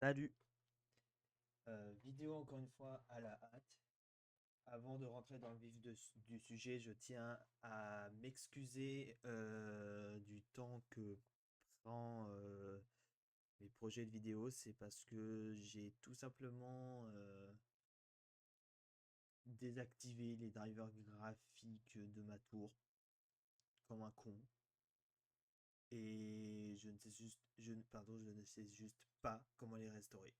Salut. Vidéo encore une fois à la hâte. Avant de rentrer dans le vif du sujet, je tiens à m'excuser du temps que prend mes projets de vidéo. C'est parce que j'ai tout simplement désactivé les drivers graphiques de ma tour comme un con. Et je ne sais juste pas comment les restaurer.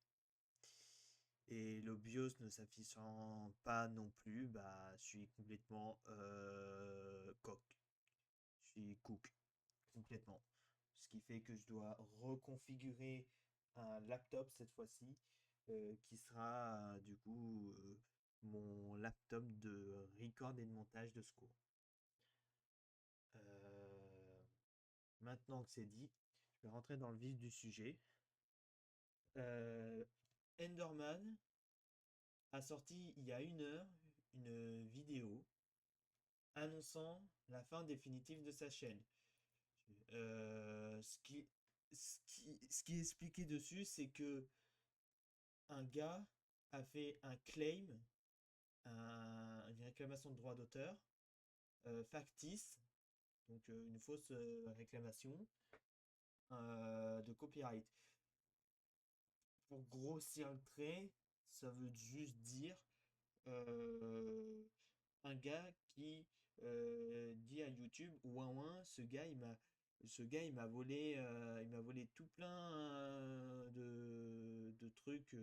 Et le BIOS ne s'affichant pas non plus, bah, je suis complètement coq. Je suis cook, complètement. Ce qui fait que je dois reconfigurer un laptop cette fois-ci, qui sera du coup mon laptop de record et de montage de secours. Euh, Maintenant que c'est dit, je vais rentrer dans le vif du sujet. Euh, Enderman a sorti il y a une heure une vidéo annonçant la fin définitive de sa chaîne. Ce qui est expliqué dessus, c'est que un gars a fait un claim, une réclamation de droit d'auteur factice, donc une fausse réclamation de copyright. Pour grossir le trait, ça veut juste dire euh, un gars qui dit à YouTube, ouin ouin, ce gars il m'a volé, tout plein de trucs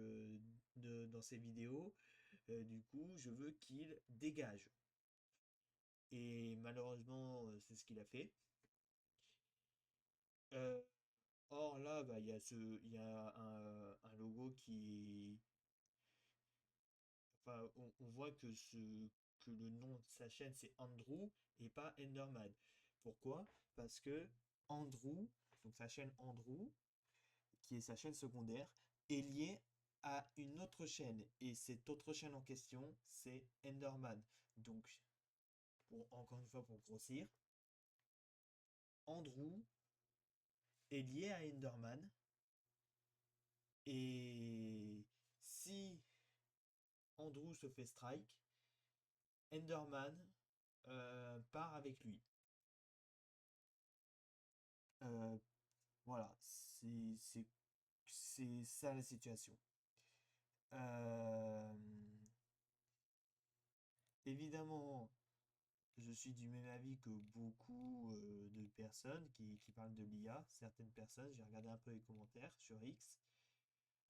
dans ses vidéos. Du coup, je veux qu'il dégage. Et malheureusement, c'est ce qu'il a fait. Euh, Or là, bah, il y a un logo qui, enfin, on voit que le nom de sa chaîne c'est Andrew et pas Enderman. Pourquoi? Parce que Andrew, donc sa chaîne Andrew, qui est sa chaîne secondaire, est liée à une autre chaîne. Et cette autre chaîne en question, c'est Enderman. Donc, encore une fois, pour grossir, Andrew est lié à Enderman. Et si Andrew se fait strike, Enderman part avec lui. Euh, voilà, c'est ça la situation. Euh, Évidemment, je suis du même avis que beaucoup de personnes qui parlent de l'IA. Certaines personnes, j'ai regardé un peu les commentaires sur X,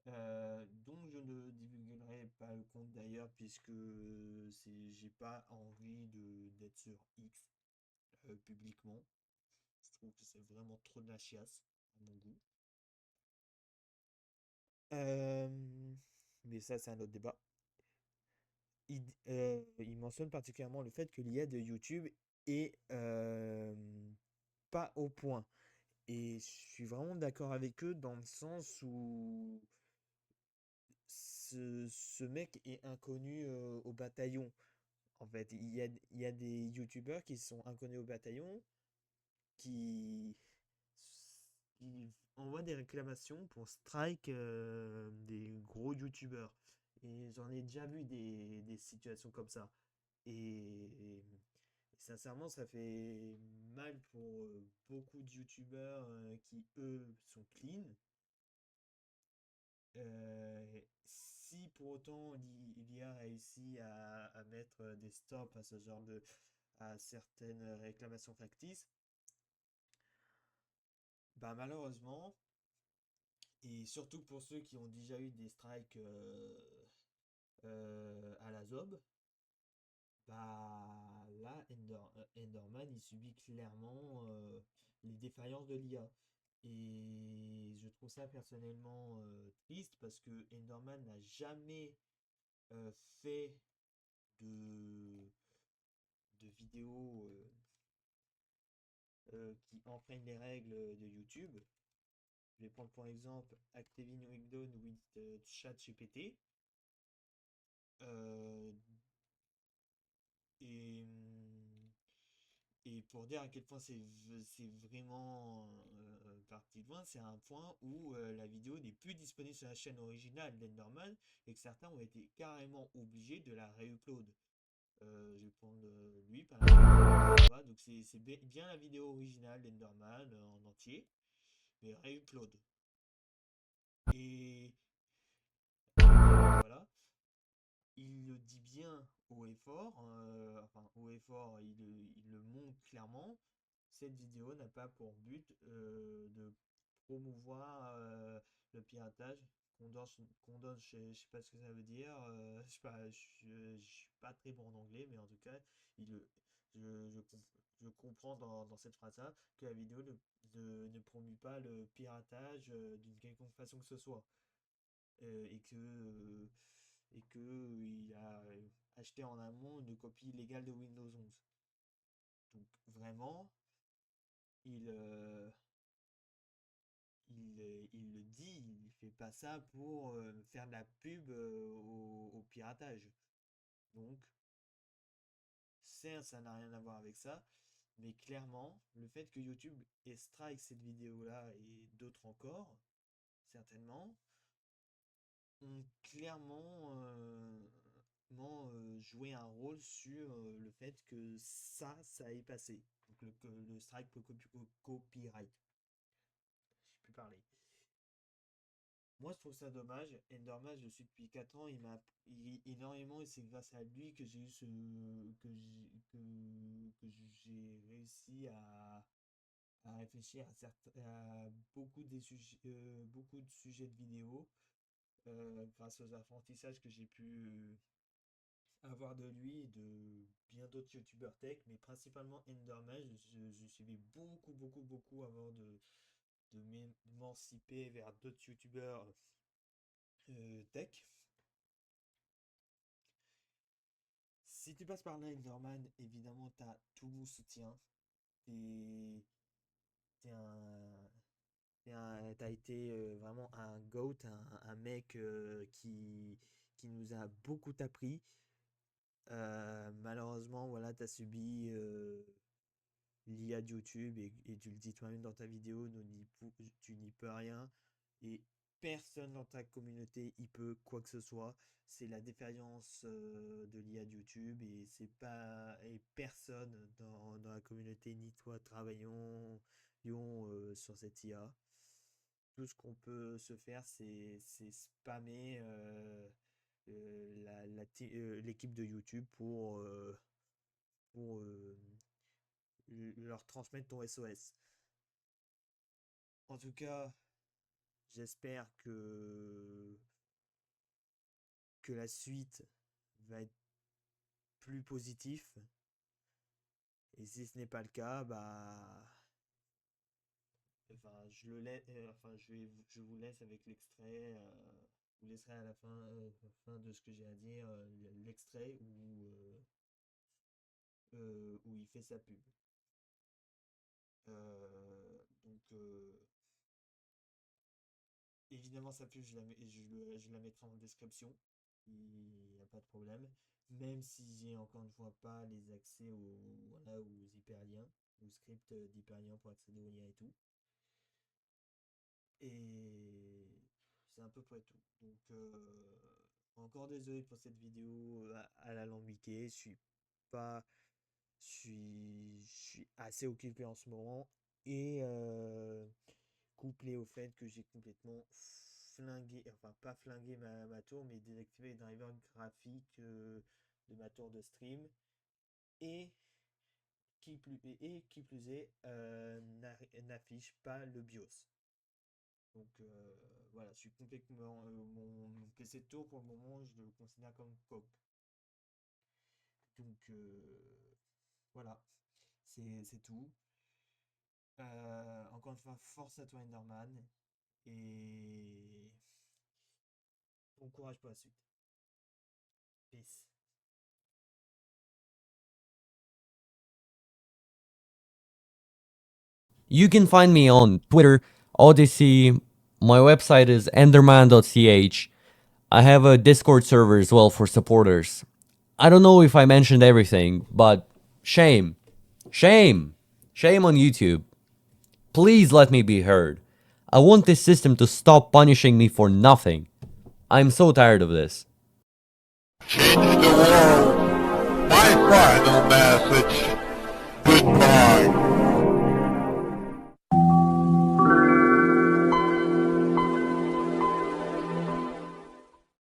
dont je ne divulguerai pas le compte d'ailleurs, puisque j'ai pas envie d'être sur X publiquement. Je trouve que c'est vraiment trop de la chiasse, à mon goût. Euh, mais ça, c'est un autre débat. Il mentionne particulièrement le fait que l'IA de YouTube est pas au point. Et je suis vraiment d'accord avec eux dans le sens où ce mec est inconnu au bataillon. En fait, il y a des YouTubeurs qui sont inconnus au bataillon, qui, qui envoient des réclamations pour strike des gros YouTubeurs. Et j'en ai déjà vu des situations comme ça. Et sincèrement, ça fait mal pour beaucoup de youtubeurs qui, eux, sont clean. Si pour autant l'IA réussit à mettre des stops à ce genre à certaines réclamations factices, bah malheureusement, et surtout pour ceux qui ont déjà eu des strikes à la ZOB, bah là, Enderman, il subit clairement les défaillances de l'IA. Et je trouve ça personnellement triste parce que Enderman n'a jamais fait de, de vidéos qui enfreignent les règles de YouTube. Je vais prendre pour exemple Activin Windows with ChatGPT. Euh, et, et pour dire à quel point c'est vraiment parti loin, c'est un point où la vidéo n'est plus plus disponible sur la chaîne originale d'Enderman et que certains ont été carrément obligés de la réupload. Je vais prendre lui par exemple. Donc c'est bien la vidéo originale d'Enderman en entier, mais réupload. Et voilà, il le dit bien haut et fort, enfin haut et fort, il le montre clairement. Cette vidéo n'a pas pour but de promouvoir le piratage. Condone, je sais pas ce que ça veut dire. Je sais pas, je suis pas très bon en anglais, mais en tout cas, il, je comprends dans cette phrase-là que la vidéo ne promue pas le piratage d'une quelconque façon que ce soit. Et que il a acheté en amont une copie illégale de Windows 11. Donc vraiment, il, euh, il le dit, il fait pas ça pour faire de la pub au piratage. Donc, certes, ça n'a rien à voir avec ça, mais clairement, le fait que YouTube ait strike cette vidéo-là et d'autres encore, certainement, ont clairement joué un rôle sur le fait que ça ait passé. Donc le strike pour copyright. Je peux parler. Moi, je trouve ça dommage. Enderman, je suis depuis 4 ans, il m'a appris énormément et c'est grâce à lui que j'ai eu que j'ai réussi à réfléchir à beaucoup de sujets de vidéo grâce aux apprentissages que j'ai pu avoir de lui et de bien d'autres youtubeurs tech, mais principalement Enderman. Je suivais beaucoup avant de m'émanciper vers d'autres youtubeurs tech. Si tu passes par là, Enderman, évidemment, tu as tout mon soutien. T'es t'es t'as été vraiment un GOAT, un mec qui nous a beaucoup appris. Malheureusement, voilà, tu as subi l'IA de YouTube et tu le dis toi-même dans ta vidéo, tu n'y peux rien et personne dans ta communauté y peut quoi que ce soit. C'est la défaillance de l'IA de YouTube et c'est pas et personne dans la communauté ni toi travaillons sur cette IA. Tout ce qu'on peut se faire, c'est spammer l'équipe de YouTube pour leur transmettre ton SOS. En tout cas, j'espère que la suite va être plus positif. Et si ce n'est pas le cas, bah, enfin, je vous laisse avec l'extrait. Je vous laisserai à la fin de ce que j'ai à dire, l'extrait où il fait sa pub. Évidemment, sa pub, je la mettrai en description. Il n'y a pas de problème. Même si j'ai encore une fois pas les accès aux hyperliens, aux scripts d'hyperliens pour accéder aux liens et tout. Et c'est à peu près tout. Donc, encore désolé pour cette vidéo à l'alambiqué. Pas, je suis assez occupé en ce moment. Et couplé au fait que j'ai complètement flingué, enfin pas flingué ma tour, mais désactivé les drivers graphiques de ma tour de stream. Et qui plus est, n'affiche pas le BIOS. Donc voilà, je suis complètement. Mon PC de tour pour le moment, je le considère comme pop. Donc voilà, c'est tout. Encore une fois, force à toi, Enderman. Et bon courage pour la suite. Peace. You can find me on Twitter, Odyssey. My website is enderman.ch. I have a Discord server as well for supporters. I don't know if I mentioned everything, but shame. Shame. Shame on YouTube. Please let me be heard. I want this system to stop punishing me for nothing. I'm so tired of this. Change the world. My final message.